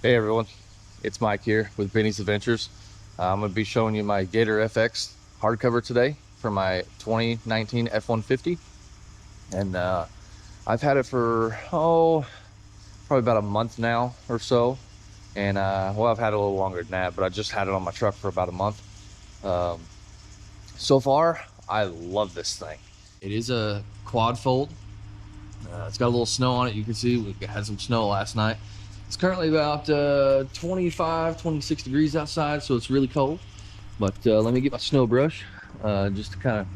Hey everyone, it's Mike here with Benny's Adventures. I'm going to be showing you my Gator FX hardcover today for my 2019 F-150. And I've had it for, probably about a month now or so. And well, I've had it a little longer than that, but I just had it on my truck for about a month. So far, I love this thing. It is a quad fold. It's got a little snow on it. You can see we had some snow last night. It's currently about 25, 26 degrees outside, so it's really cold. But let me get my snow brush just to kind of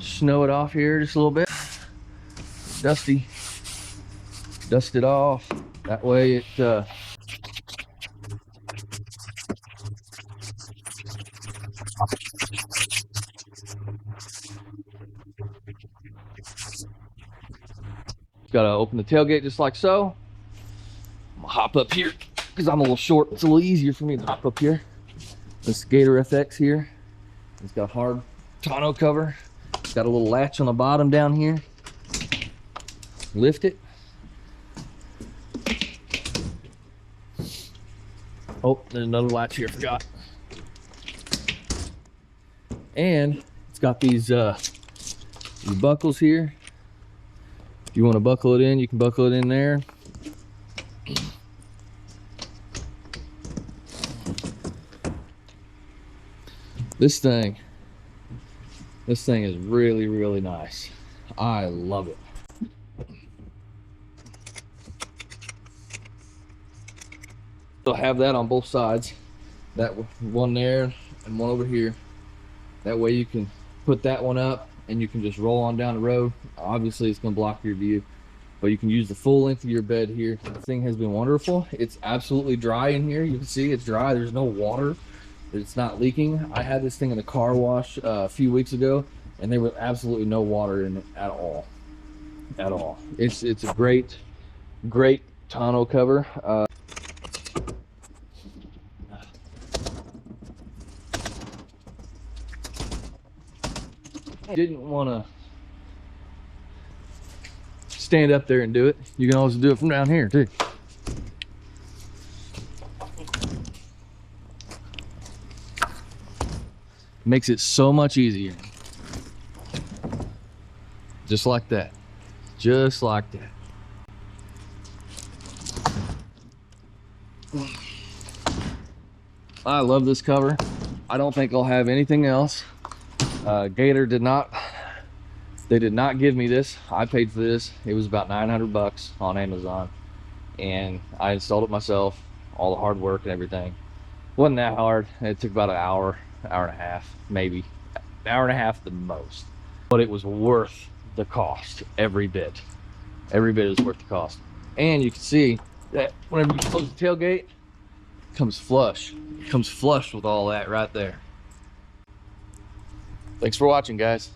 snow it off here just a little bit. Dust it off. That way it gotta open the tailgate just like so. I'm gonna hop up here because I'm a little short. It's a little easier for me to hop up here. This Gator FX here. It's got a hard tonneau cover. It's got a little latch on the bottom down here. Lift it. Oh, there's another latch here, forgot. And it's got these buckles here. If you want to buckle it in, you can buckle it in there. This thing is really, really nice. I love it. They'll have that on both sides. That one there and one over here. That way you can put that one up and you can just roll on down the road. Obviously it's going to block your view, but you can use the full length of your bed here. The thing has been wonderful. It's absolutely dry in here. You can see it's dry. There's no water. It's not leaking. I had this thing in the car wash a few weeks ago and there was absolutely no water in it at all. It's a great tonneau cover. Didn't want to stand up there and do it. You can always do it from down here too. Makes it so much easier. Just like that. Just like that. I love this cover. I don't think I'll have anything else. Gator did not give me this. I paid for this. It was about 900 bucks on Amazon, and I installed it myself. All the hard work and everything. Wasn't that hard. It took about an hour and a half, maybe an hour and a half the most, but it was worth the cost. Every bit is worth the cost. And you can see that whenever you close the tailgate, it comes flush. It comes flush with all that right there. Thanks for watching, guys.